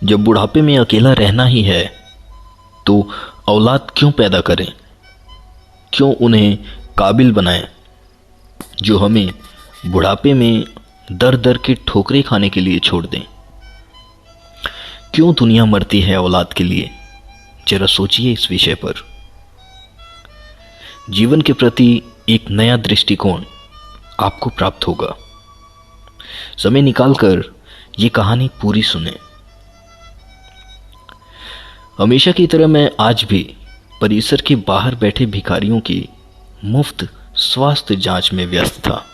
जब बुढ़ापे में अकेला रहना ही है तो औलाद क्यों पैदा करें, क्यों उन्हें काबिल बनाएं जो हमें बुढ़ापे में दर दर की ठोकरें खाने के लिए छोड़ दें। क्यों दुनिया मरती है औलाद के लिए, जरा सोचिए इस विषय पर। जीवन के प्रति एक नया दृष्टिकोण आपको प्राप्त होगा। समय निकालकर ये कहानी पूरी सुने। हमेशा की तरह मैं आज भी परिसर के बाहर बैठे भिखारियों की मुफ्त स्वास्थ्य जांच में व्यस्त था।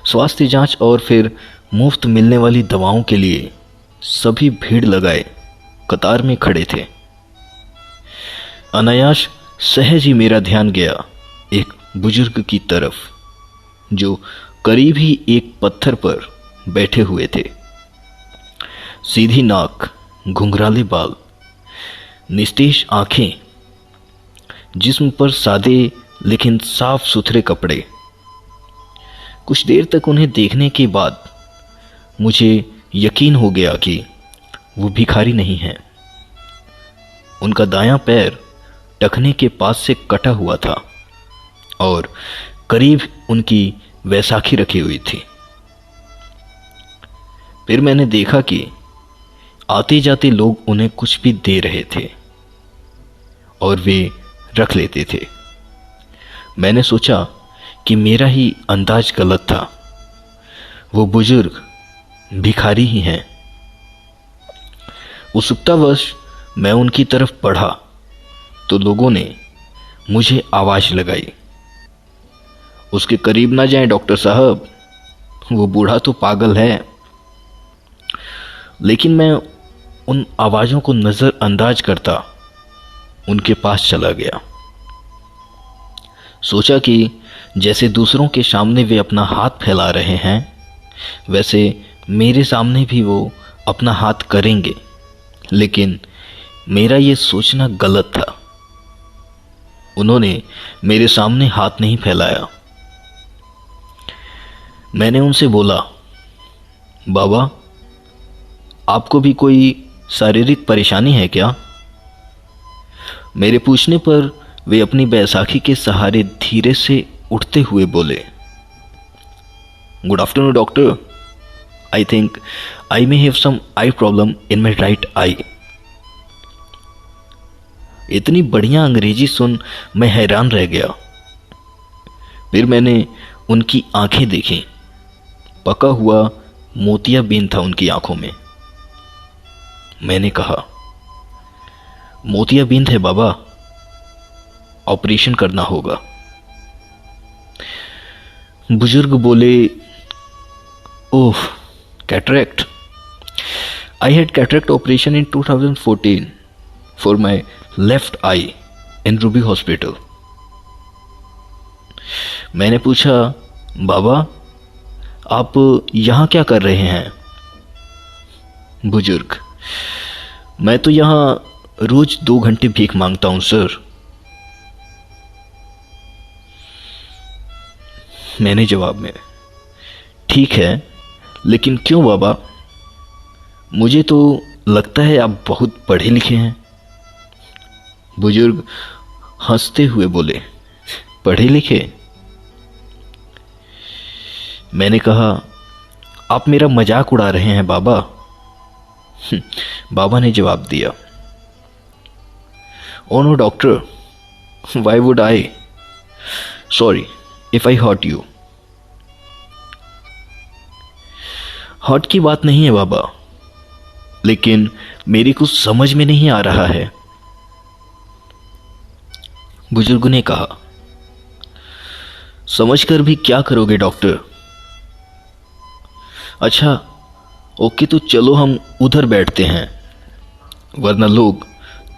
स्वास्थ्य जांच और फिर मुफ्त मिलने वाली दवाओं के लिए सभी भीड़ लगाए कतार में खड़े थे। अनायास सहज ही मेरा ध्यान गया एक बुजुर्ग की तरफ जो करीब ही एक पत्थर पर बैठे हुए थे। सीधी नाक, घुंघराले बाल, निस्तेज आंखें, जिस्म पर सादे लेकिन साफ सुथरे कपड़े। कुछ देर तक उन्हें देखने के बाद मुझे यकीन हो गया कि वो भिखारी नहीं हैं। उनका दायां पैर टखने के पास से कटा हुआ था और करीब उनकी वैसाखी रखी हुई थी। फिर मैंने देखा कि आते जाते लोग उन्हें कुछ भी दे रहे थे और वे रख लेते थे। मैंने सोचा कि मेरा ही अंदाज गलत था, वो बुजुर्ग भिखारी ही हैं। उत्सुकतावश मैं उनकी तरफ बढ़ा तो लोगों ने मुझे आवाज लगाई, उसके करीब ना जाएं डॉक्टर साहब, वो बूढ़ा तो पागल है। लेकिन मैं उन आवाज़ों को नज़रअंदाज करता उनके पास चला गया। सोचा कि जैसे दूसरों के सामने वे अपना हाथ फैला रहे हैं, वैसे मेरे सामने भी वो अपना हाथ करेंगे। लेकिन मेरा ये सोचना गलत था। उन्होंने मेरे सामने हाथ नहीं फैलाया। मैंने उनसे बोला, बाबा, आपको भी कोई शारीरिक परेशानी है क्या? मेरे पूछने पर वे अपनी बैसाखी के सहारे धीरे से उठते हुए बोले, good afternoon doctor, I think I may have some eye problem in my right eye. इतनी बढ़िया अंग्रेजी सुन मैं हैरान रह गया। फिर मैंने उनकी आंखें देखी। पका हुआ मोतियाबिंद था उनकी आंखों में। मैंने कहा, मोतियाबिंद है बाबा, ऑपरेशन करना होगा। बुजुर्ग बोले, oh, cataract. I had cataract operation in 2014 for my left eye in Ruby hospital. मैंने पूछा, बाबा, आप यहाँ क्या कर रहे हैं? बुजुर्ग, मैं तो यहाँ रोज 2 घंटे भीख मांगता हूँ सर। मैंने जवाब में, ठीक है, लेकिन क्यों बाबा? मुझे तो लगता है आप बहुत पढ़े लिखे हैं। बुजुर्ग हंसते हुए बोले, पढ़े लिखे? मैंने कहा, आप मेरा मजाक उड़ा रहे हैं बाबा। बाबा ने जवाब दिया, oh no doctor, why would I? Sorry if I hurt you. Hurt की बात नहीं है बाबा, लेकिन मेरी कुछ समझ में नहीं आ रहा है। बुजुर्ग ने कहा, समझकर भी क्या करोगे डॉक्टर? अच्छा ओके, तो चलो हम उधर बैठते हैं, वरना लोग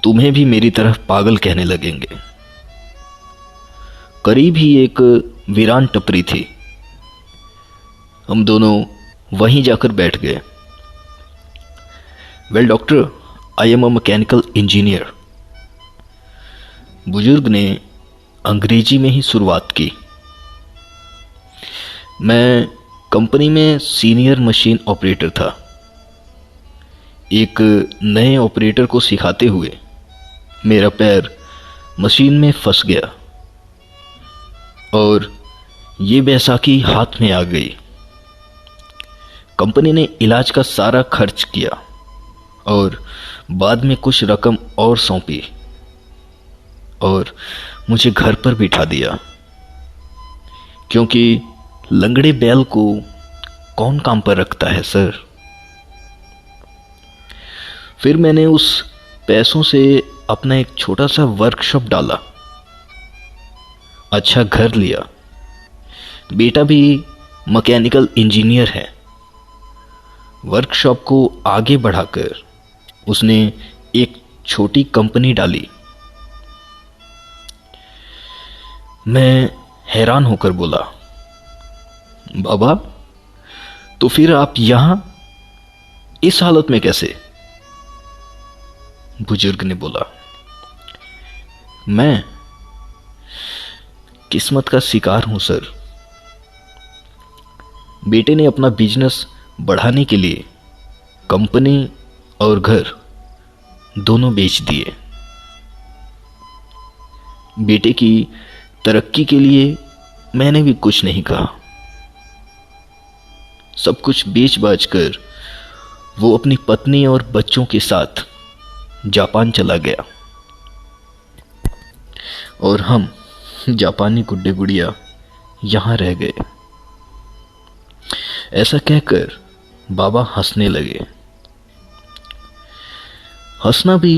तुम्हें भी मेरी तरफ पागल कहने लगेंगे। करीब ही एक वीरान टपरी थी। हम दोनों वहीं जाकर बैठ गए। Well doctor, I am a mechanical engineer. बुजुर्ग ने अंग्रेजी में ही शुरुआत की। मैं कंपनी में सीनियर मशीन ऑपरेटर था। एक नए ऑपरेटर को सिखाते हुए मेरा पैर मशीन में फंस गया और ये बैसाखी हाथ में आ गई। कंपनी ने इलाज का सारा खर्च किया और बाद में कुछ रकम और सौंपी और मुझे घर पर बिठा दिया, क्योंकि लंगड़े बैल को कौन काम पर रखता है सर। फिर मैंने उस पैसों से अपना एक छोटा सा वर्कशॉप डाला, अच्छा घर लिया। बेटा भी मैकेनिकल इंजीनियर है। वर्कशॉप को आगे बढ़ाकर उसने एक छोटी कंपनी डाली। मैं हैरान होकर बोला, बाबा तो फिर आप यहां इस हालत में कैसे? बुजुर्ग ने बोला, मैं किस्मत का शिकार हूं सर। बेटे ने अपना बिजनेस बढ़ाने के लिए कंपनी और घर दोनों बेच दिए। बेटे की तरक्की के लिए मैंने भी कुछ नहीं कहा। सब कुछ बेच बाच कर वो अपनी पत्नी और बच्चों के साथ जापान चला गया और हम जापानी गुड्डे गुड़िया यहां रह गए। ऐसा कहकर बाबा हंसने लगे। हंसना भी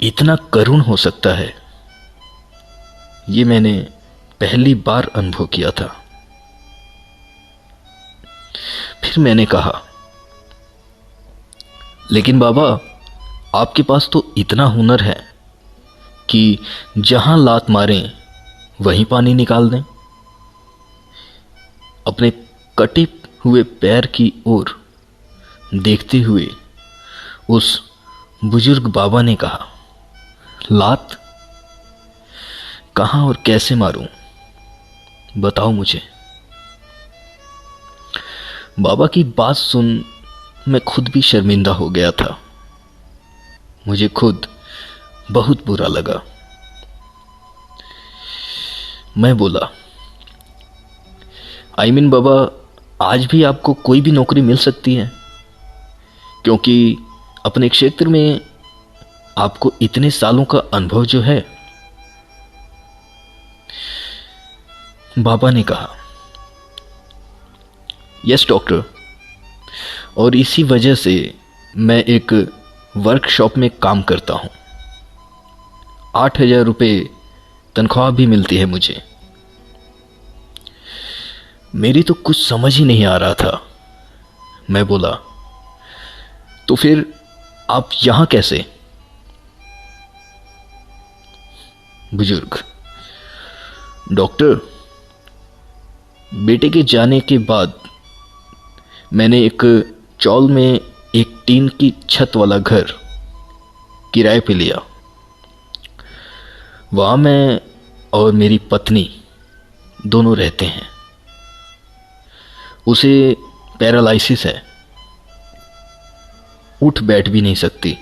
इतना करुण हो सकता है, ये मैंने पहली बार अनुभव किया था। फिर मैंने कहा, लेकिन बाबा आपके पास तो इतना हुनर है कि जहां लात मारें वहीं पानी निकाल दें। अपने कटे हुए पैर की ओर देखते हुए उस बुजुर्ग बाबा ने कहा, लात कहां और कैसे मारूं, बताओ मुझे। बाबा की बात सुन मैं खुद भी शर्मिंदा हो गया था। मुझे खुद बहुत बुरा लगा। मैं बोला, बाबा आज भी आपको कोई भी नौकरी मिल सकती है, क्योंकि अपने क्षेत्र में आपको इतने सालों का अनुभव जो है। बाबा ने कहा, यस डॉक्टर, और इसी वजह से मैं एक वर्कशॉप में काम करता हूं। 8,000 रुपये तनख्वाह भी मिलती है मुझे। मेरी तो कुछ समझ ही नहीं आ रहा था। मैं बोला, तो फिर आप यहां कैसे? बुजुर्ग, डॉक्टर, बेटे के जाने के बाद मैंने एक चौल में एक टीन की छत वाला घर किराए पे लिया। वहां मैं और मेरी पत्नी दोनों रहते हैं। उसे पैरालिसिस है, उठ बैठ भी नहीं सकती।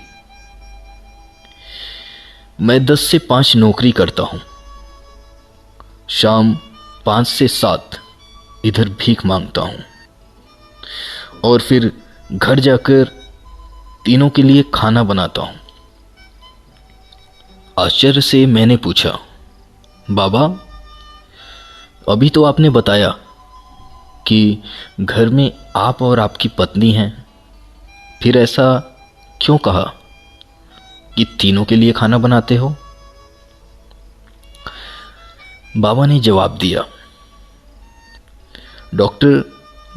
मैं 10 से 5 नौकरी करता हूं। शाम 5 से 7 इधर भीख मांगता हूं और फिर घर जाकर तीनों के लिए खाना बनाता हूं। आश्चर्य से मैंने पूछा, बाबा अभी तो आपने बताया कि घर में आप और आपकी पत्नी हैं, फिर ऐसा क्यों कहा कि तीनों के लिए खाना बनाते हो? बाबा ने जवाब दिया, डॉक्टर,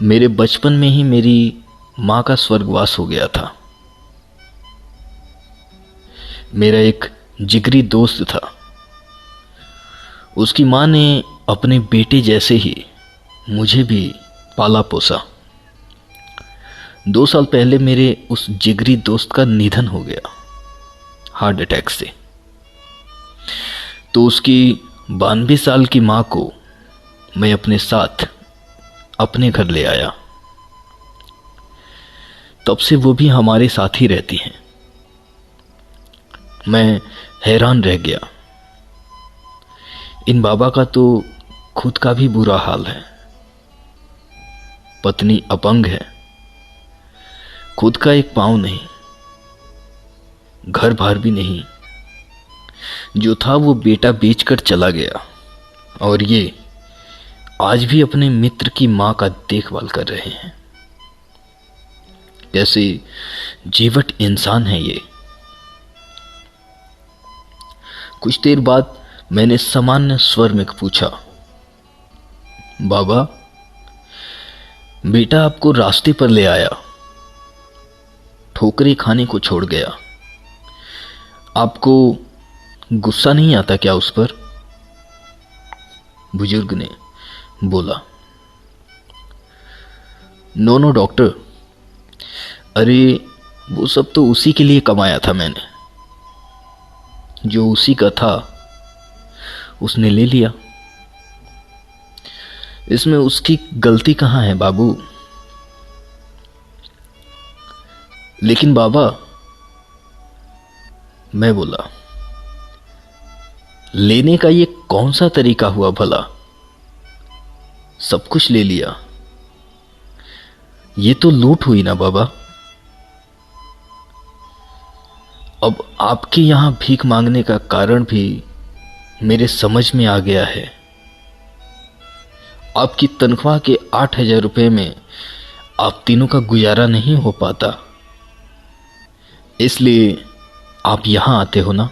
मेरे बचपन में ही मेरी मां का स्वर्गवास हो गया था। मेरा एक जिगरी दोस्त था। उसकी मां ने अपने बेटे जैसे ही मुझे भी पाला पोसा। 2 साल पहले मेरे उस जिगरी दोस्त का निधन हो गया हार्ट अटैक से। तो उसकी 92 साल की मां को मैं अपने साथ अपने घर ले आया। तब से वो भी हमारे साथ ही रहती हैं। मैं हैरान रह गया। इन बाबा का तो खुद का भी बुरा हाल है। पत्नी अपंग है, खुद का एक पांव नहीं, घर बार भी नहीं। जो था वो बेटा बेचकर चला गया, और ये आज भी अपने मित्र की मां का देखभाल कर रहे हैं। कैसे जीवट इंसान है ये। कुछ देर बाद मैंने सामान्य स्वर में पूछा, बाबा, बेटा आपको रास्ते पर ले आया, ठोकरें खाने को छोड़ गया, आपको गुस्सा नहीं आता क्या उस पर? बुजुर्ग ने बोला, नो नो डॉक्टर, अरे वो सब तो उसी के लिए कमाया था मैंने, जो उसी का था उसने ले लिया। इसमें उसकी गलती कहाँ है बाबू? लेकिन बाबा, मैं बोला, लेने का ये कौन सा तरीका हुआ भला? सब कुछ ले लिया, ये तो लूट हुई ना बाबा। अब आपके यहां भीख मांगने का कारण भी मेरे समझ में आ गया है। आपकी तनख्वाह के 8,000 रुपए में आप तीनों का गुजारा नहीं हो पाता, इसलिए आप यहां आते हो ना?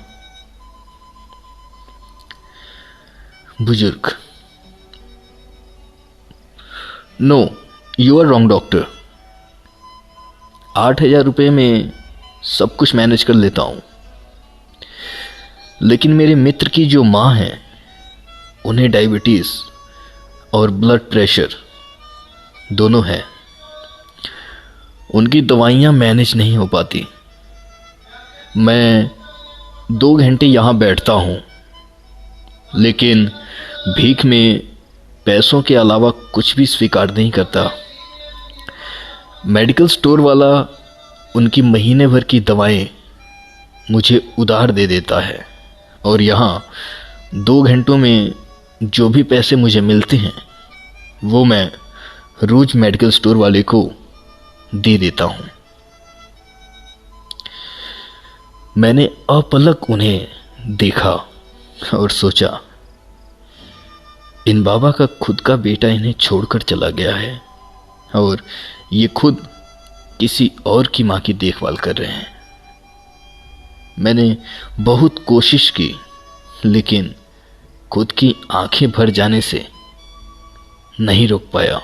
बुजुर्ग, no, you are wrong doctor. 8,000 रुपए में सब कुछ मैनेज कर लेता हूं, लेकिन मेरे मित्र की जो मां है, उन्हें डायबिटीज और ब्लड प्रेशर दोनों है। उनकी दवाइयां मैनेज नहीं हो पाती। मैं 2 घंटे यहां बैठता हूं, लेकिन भीख में पैसों के अलावा कुछ भी स्वीकार नहीं करता। मेडिकल स्टोर वाला उनकी महीने भर की दवाएं मुझे उधार दे देता है, और यहाँ 2 घंटों में जो भी पैसे मुझे मिलते हैं वो मैं रोज मेडिकल स्टोर वाले को दे देता हूँ। मैंने अपलक उन्हें देखा और सोचा, इन बाबा का खुद का बेटा इन्हें छोड़कर चला गया है, और ये खुद किसी और की मां की देखभाल कर रहे हैं। मैंने बहुत कोशिश की, लेकिन खुद की आंखें भर जाने से नहीं रोक पाया।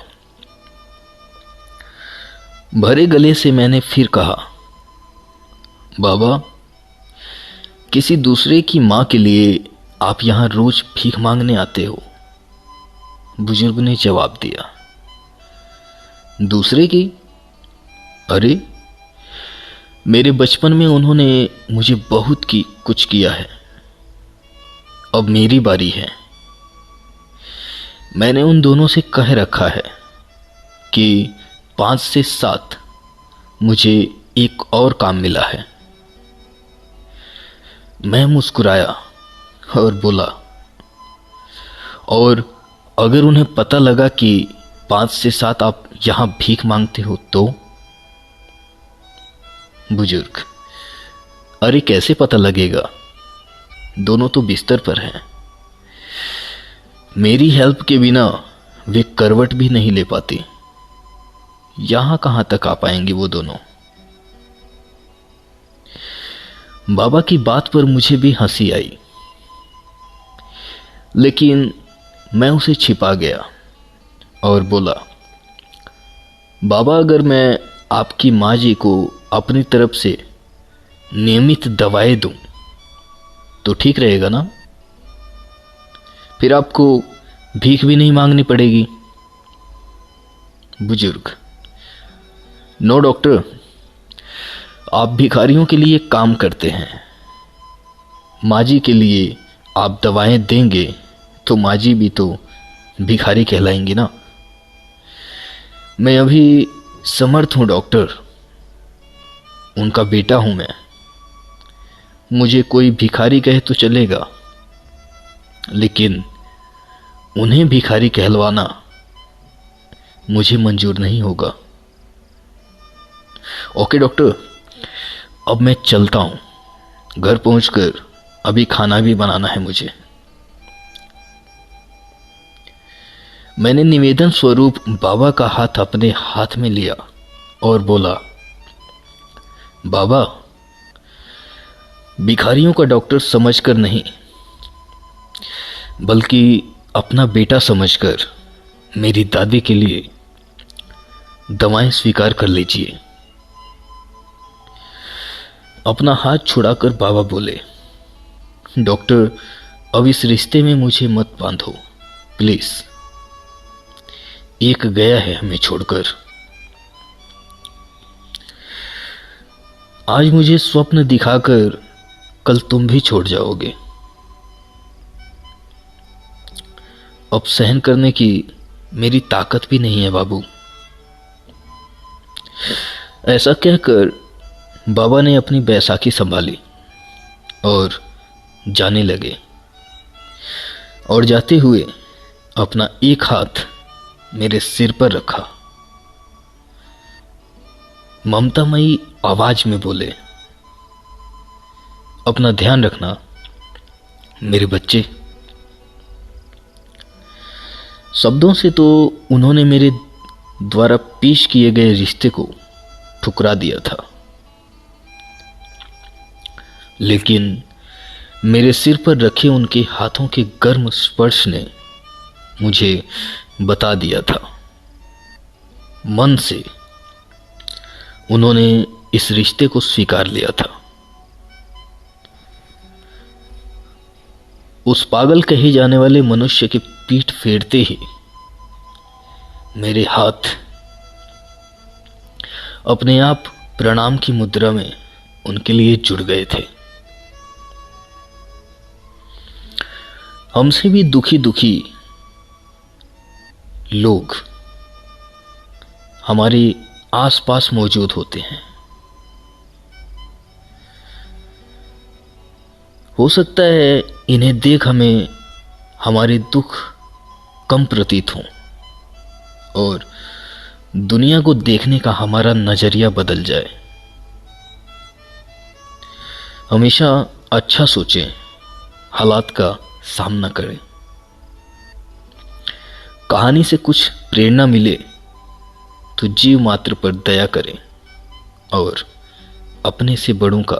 भरे गले से मैंने फिर कहा, बाबा, किसी दूसरे की मां के लिए आप यहां रोज भीख मांगने आते हो? बुजुर्ग ने जवाब दिया, दूसरे की? अरे, मेरे बचपन में उन्होंने मुझे बहुत कुछ किया है, अब मेरी बारी है। मैंने उन दोनों से कह रखा है कि 5 से 7 मुझे एक और काम मिला है। मैं मुस्कुराया और बोला, और अगर उन्हें पता लगा कि 5 से 7 आप यहां भीख मांगते हो तो? बुजुर्ग, अरे कैसे पता लगेगा, दोनों तो बिस्तर पर हैं। मेरी हेल्प के बिना वे करवट भी नहीं ले पाती। यहां कहां तक आ पाएंगे वो दोनों? बाबा की बात पर मुझे भी हंसी आई, लेकिन मैं उसे छिपा गया और बोला, बाबा, अगर मैं आपकी माँ जी को अपनी तरफ से नियमित दवाएं दूं तो ठीक रहेगा ना? फिर आपको भीख भी नहीं मांगनी पड़ेगी। बुजुर्ग, नो डॉक्टर, आप भिखारियों के लिए काम करते हैं, माँ जी के लिए आप दवाएं देंगे तो माँ जी भी तो भिखारी कहलाएंगी ना। मैं अभी समर्थ हूँ डॉक्टर, उनका बेटा हूं मैं। मुझे कोई भिखारी कहे तो चलेगा, लेकिन उन्हें भिखारी कहलवाना मुझे मंजूर नहीं होगा। ओके डॉक्टर, अब मैं चलता हूं। घर पहुंचकर अभी खाना भी बनाना है मुझे। मैंने निवेदन स्वरूप बाबा का हाथ अपने हाथ में लिया और बोला, बाबा, भिखारियों का डॉक्टर समझकर नहीं, बल्कि अपना बेटा समझकर मेरी दादी के लिए दवाएं स्वीकार कर लीजिए। अपना हाथ छुड़ाकर बाबा बोले, डॉक्टर, अब इस रिश्ते में मुझे मत बांधो प्लीज। एक गया है हमें छोड़कर। आज मुझे स्वप्न दिखाकर कल तुम भी छोड़ जाओगे। अब सहन करने की मेरी ताकत भी नहीं है बाबू। ऐसा कहकर बाबा ने अपनी बैसाखी संभाली और जाने लगे, और जाते हुए अपना एक हाथ मेरे सिर पर रखा। ममतामयी आवाज में बोले, अपना ध्यान रखना मेरे बच्चे। शब्दों से तो उन्होंने मेरे द्वारा पेश किए गए रिश्ते को ठुकरा दिया था, लेकिन मेरे सिर पर रखे उनके हाथों के गर्म स्पर्श ने मुझे बता दिया था। मन से उन्होंने इस रिश्ते को स्वीकार लिया था। उस पागल कहे जाने वाले मनुष्य की पीठ फेरते ही मेरे हाथ अपने आप प्रणाम की मुद्रा में उनके लिए जुड़ गए थे। हमसे भी दुखी दुखी लोग हमारे आसपास मौजूद होते हैं। हो सकता है इन्हें देख हमें हमारे दुख कम प्रतीत हों और दुनिया को देखने का हमारा नजरिया बदल जाए। हमेशा अच्छा सोचें, हालात का सामना करें। कहानी से कुछ प्रेरणा मिले तो जीव मात्र पर दया करें और अपने से बड़ों का